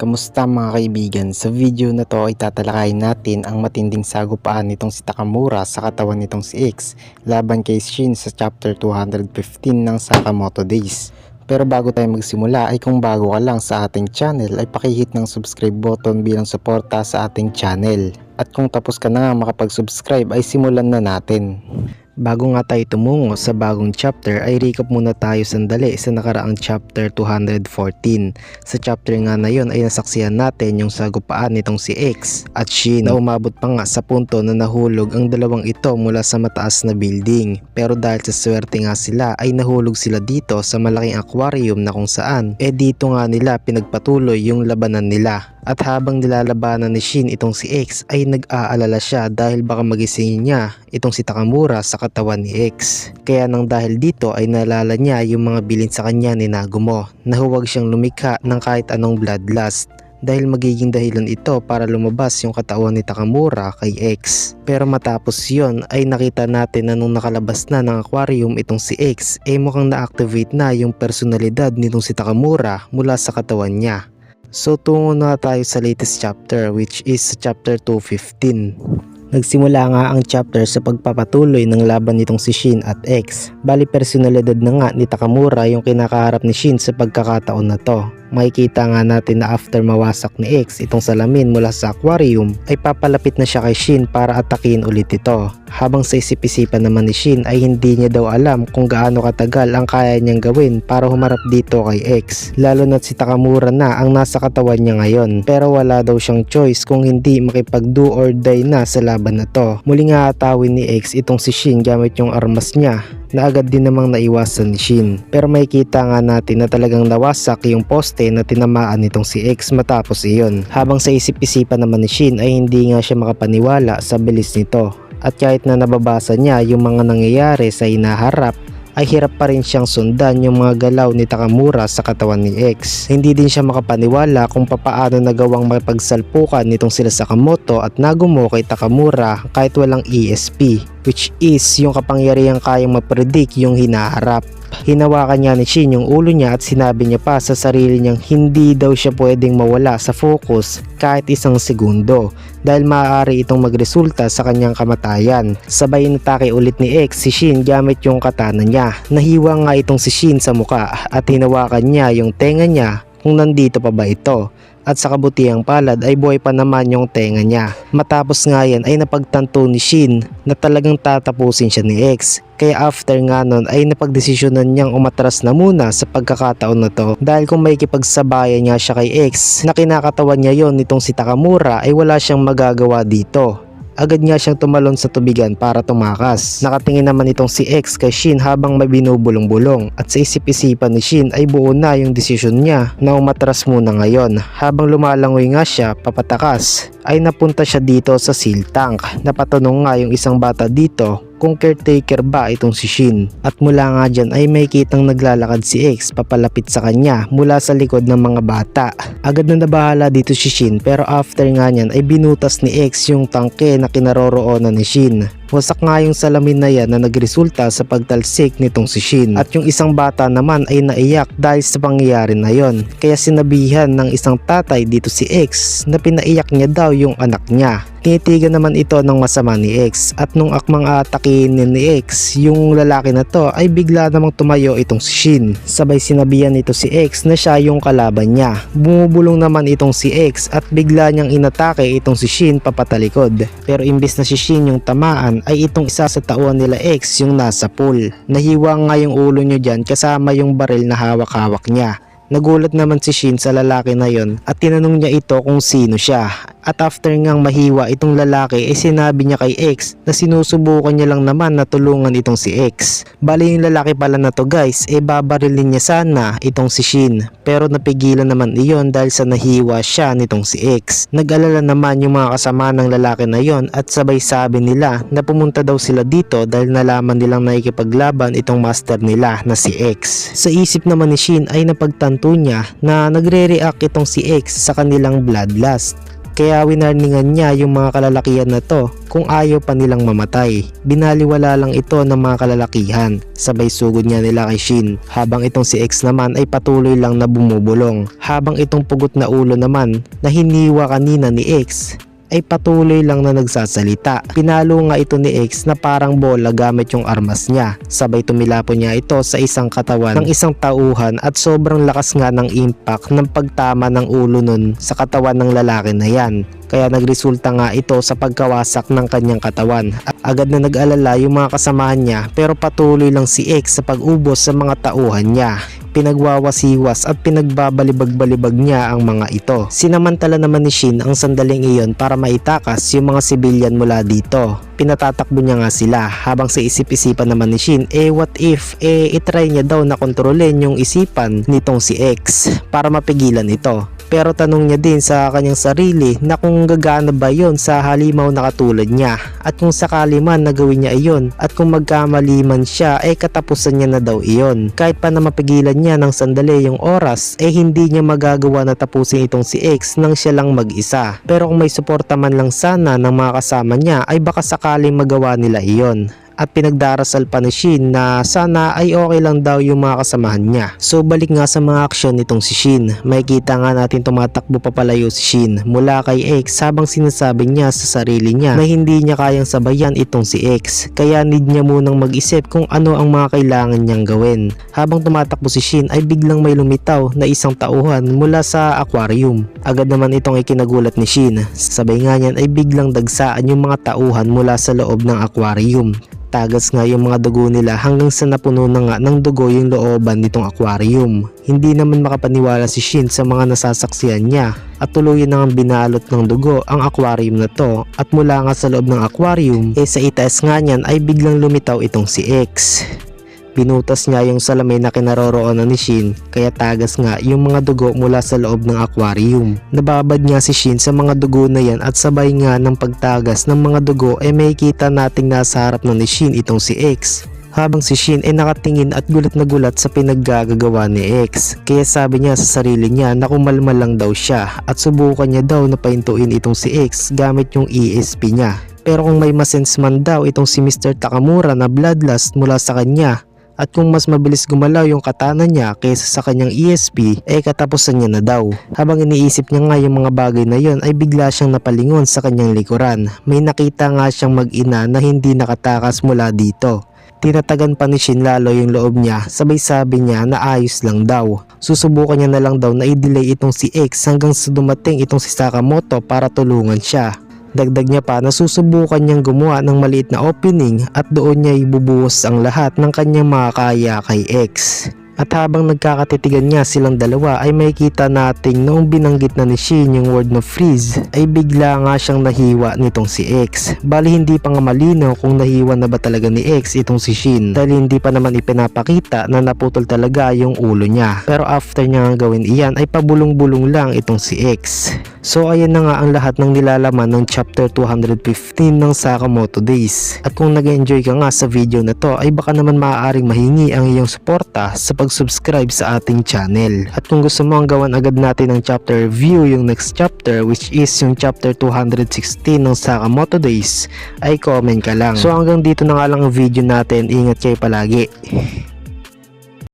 Kamusta mga kaibigan? Sa video na to ay tatalakayin natin ang matinding sagupaan nitong si Takamura sa katawan nitong si X laban kay Shin sa chapter 215 ng Sakamoto Days. Pero bago tayo magsimula ay kung bago ka lang sa ating channel ay pakihit ng subscribe button bilang suporta sa ating channel. At kung tapos ka na nga makapag-subscribe ay simulan na natin. Bago nga tayo tumungo sa bagong chapter ay recap muna tayo sandali sa nakaraang chapter 214. Sa chapter nga na yon ay nasaksihan natin yung sagupaan nitong si X at Shin na umabot pa nga sa punto na nahulog ang dalawang ito mula sa mataas na building. Pero dahil sa swerte nga sila ay nahulog sila dito sa malaking aquarium na kung saan dito nga nila pinagpatuloy yung labanan nila. At habang nilalabanan ni Shin itong si X ay nag-aalala siya dahil baka magising niya itong si Takamura sa katawan ni X. Kaya nang dahil dito ay naalala niya yung mga bilin sa kanya ni Nagumo na huwag siyang lumikha ng kahit anong bloodlust dahil magiging dahilan ito para lumabas yung katawan ni Takamura kay X. Pero matapos yon ay nakita natin na nung nakalabas na ng aquarium itong si X mukhang na-activate na yung personalidad nitong si Takamura mula sa katawan niya. So tungo na tayo sa latest chapter which is chapter 215. Nagsimula nga ang chapter sa pagpapatuloy ng laban nitong si Shin at X. Bali personalidad na nga ni Takamura yung kinakaharap ni Shin sa pagkakataon na to. Makikita nga natin na after mawasak ni X itong salamin mula sa aquarium ay papalapit na siya kay Shin para atakin ulit ito. Habang sa isip-isipan naman ni Shin ay hindi niya daw alam kung gaano katagal ang kaya niyang gawin para humarap dito kay X. Lalo na't si Takamura na ang nasa katawan niya ngayon. Pero wala daw siyang choice kung hindi makipag-do or die na sa laban na to. Muli nga atawin ni X itong si Shin gamit yung armas niya na agad din namang naiwasan ni Shin. Pero makikita nga natin na talagang nawasak yung poste na tinamaan nitong si X matapos iyon. Habang sa isip-isipan naman ni Shin ay hindi nga siya makapaniwala sa bilis nito. At kahit na nababasa niya yung mga nangyayari sa hinaharap ay hirap pa rin siyang sundan yung mga galaw ni Takamura sa katawan ni X. Hindi din siya makapaniwala kung papaano nagawang makipagsalpukan nitong sila Sakamoto at Nagumo kay Takamura kahit walang ESP, which is yung kapangyarihang kayang mapredict yung hinaharap. Hinawakan niya ni Shin yung ulo niya at sinabi niya pa sa sarili niyang hindi daw siya pwedeng mawala sa focus kahit isang segundo dahil maaari itong magresulta sa kanyang kamatayan. Sabay natake ulit ni X si Shin gamit yung katana niya. Nahiwa nga itong si Shin sa muka at hinawakan niya yung tenga niya kung nandito pa ba ito. At sa kabutihang palad ay buhay pa naman yung tenga niya. Matapos nga yan ay napagtanto ni Shin na talagang tatapusin siya ni X. Kaya after nga nun ay napagdesisyonan niyang umatras na muna sa pagkakataon na to dahil kung may kipagsabayan niya siya kay X na kinakatawan niya yon nitong si Takamura ay wala siyang magagawa dito. Agad nga siyang tumalon sa tubigan para tumakas. Nakatingin naman itong si X kay Shin habang may binubulong-bulong at sa isip-isipan ni Shin ay buo na yung desisyon niya na umatras muna ngayon. Habang lumalangoy nga siya papatakas ay napunta siya dito sa seal tank. Napatanong nga yung isang bata dito kung caretaker ba itong si Shin. At mula nga dyan ay may kitang naglalakad si X papalapit sa kanya mula sa likod ng mga bata. Agad na nabahala dito si Shin pero after nga nyan ay binutas ni X yung tangke na kinaroroonan ni Shin. Wasak nga yung salamin na yan na nagresulta sa pagtalsik nitong si Shin. At yung isang bata naman ay naiyak dahil sa pangyayari na yon. Kaya sinabihan ng isang tatay dito si X na pinaiyak niya daw yung anak niya. Tinitigan naman ito ng masama ni X at nung akmang atakin ni X yung lalaki na to ay bigla namang tumayo itong si Shin. Sabay sinabihan nito si X na siya yung kalaban niya. Bumubulong naman itong si X at bigla niyang inatake itong si Shin papatalikod. Pero imbis na si Shin yung tamaan ay itong isa sa tauhan nila X yung nasa pool. Nahiwa nga yung ulo niyo dyan kasama yung baril na hawak-hawak niya. Nagulat naman si Shin sa lalaki na yon at tinanong niya ito kung sino siya. At after ngang mahiwa itong lalaki ay sinabi niya kay X na sinusubukan niya lang naman na tulungan itong si X. Bali yung lalaki pala na to guys babarilin niya sana itong si Shin. Pero napigilan naman iyon dahil sa nahiwa siya nitong si X. Nag-alala naman yung mga kasama ng lalaki na yon at sabay sabi nila na pumunta daw sila dito dahil nalaman nilang nakikipaglaban itong master nila na si X. Sa isip naman ni Shin ay napagtanto niya na nagre-react itong si X sa kanilang bloodlust. Kaya winarningan niya yung mga kalalakihan na to kung ayaw pa nilang mamatay. Binaliwala lang ito ng mga kalalakihan. Sabay sugod niya nila kay Shin, habang itong si X naman ay patuloy lang na bumubulong. Habang itong pugot na ulo naman na hiniwa kanina ni X ay patuloy lang na nagsasalita. Pinalo nga ito ni X na parang bola gamit yung armas niya. Sabay tumilapon niya ito sa isang katawan ng isang tauhan at sobrang lakas nga ng impact ng pagtama ng ulo nun sa katawan ng lalaki na yan. Kaya nagresulta nga ito sa pagkawasak ng kanyang katawan. Agad na nag-alala yung mga kasamahan niya pero patuloy lang si X sa pag-ubos sa mga tauhan niya. Pinagwawasiwas at pinagbabalibag-balibag niya ang mga ito. Sinamantala naman ni Shin ang sandaling iyon para maitakas yung mga sibilyan mula dito. Pinatatakbo niya nga sila habang sa isip-isipan naman ni Shin, what if itry niya daw na kontrolin yung isipan nitong si X para mapigilan ito. Pero tanong niya din sa kanyang sarili na kung gagana ba yon sa halimaw na katulad niya, at kung sakali man na gawin niya iyon at kung magkamali man siya katapusan niya na daw iyon. Kahit pa na mapigilan niya ng sandali yung oras hindi niya magagawa na tapusin itong si X nang siya lang mag-isa. Pero kung may suporta man lang sana ng mga kasama niya ay baka sakaling magawa nila iyon. At pinagdarasal pa ni Shin na sana ay okay lang daw yung mga kasamahan niya. So balik nga sa mga aksyon nitong si Shin. Makikita nga natin tumatakbo papalayo si Shin mula kay X habang sinasabi niya sa sarili niya na hindi niya kayang sabayan itong si X. Kaya need niya munang mag-isip kung ano ang mga kailangan niyang gawin. Habang tumatakbo si Shin ay biglang may lumitaw na isang tauhan mula sa aquarium. Agad naman itong ikinagulat ni Shin. Sabay nga niyan ay biglang dagsaan yung mga tauhan mula sa loob ng aquarium. Tagas nga yung mga dugo nila hanggang sa napuno na nga ng dugo yung looban nitong aquarium. Hindi naman makapaniwala si Shin sa mga nasasaksihan niya at tuluyan na nga binalot ng dugo ang aquarium na to, at mula nga sa loob ng aquarium sa itaas nga niyan ay biglang lumitaw itong si X. Binutas niya yung salamin na kinaroroonan ni Shin kaya tagas nga yung mga dugo mula sa loob ng aquarium. Nababad nga si Shin sa mga dugo na yan at sabay nga ng pagtagas ng mga dugo makikita nating nasa harap na ni Shin itong si X. Habang si Shin nakatingin at gulat na gulat sa pinaggagawa ni X. Kaya sabi niya sa sarili niya na kumalma lang daw siya at subukan niya daw na pahintuin itong si X gamit yung ESP niya. Pero kung may masense man daw itong si Mr. Takamura na bloodlust mula sa kanya, at kung mas mabilis gumalaw yung katana niya kaysa sa kanyang ESP katapusan niya na daw. Habang iniisip niya nga yung mga bagay na yon ay bigla siyang napalingon sa kanyang likuran. May nakita nga siyang mag-ina na hindi nakatakas mula dito. Tinatagan pa ni Shin lalo yung loob niya, sabay sabi niya na ayos lang daw. Susubukan niya na lang daw na i-delay itong si X hanggang sa dumating itong si Sakamoto para tulungan siya. Dagdag niya pa na susubukan niyang gumawa ng maliit na opening at doon niya ibubuhos ang lahat ng kanyang makakaya kay X. At habang nagkakatitigan nga silang dalawa ay makikita nating noong binanggit na ni Shin yung word na freeze ay bigla nga siyang nahiwa nitong si X. Bali hindi pa nga malinaw kung nahiwa na ba talaga ni X itong si Shin dahil hindi pa naman ipinapakita na naputol talaga yung ulo niya. Pero after niya nga gawin iyan ay pabulong-bulong lang itong si X. So ayan na nga ang lahat ng nilalaman ng chapter 215 ng Sakamoto Days. At kung nag-enjoy ka nga sa video na to ay baka naman maaaring mahingi ang iyong suporta sa pag-subscribe sa ating channel. At kung gusto mo ang gawan agad natin ng chapter review yung next chapter which is yung chapter 216 ng Sakamoto Days ay comment ka lang. So hanggang dito na nga lang ang video natin. Ingat kayo palagi.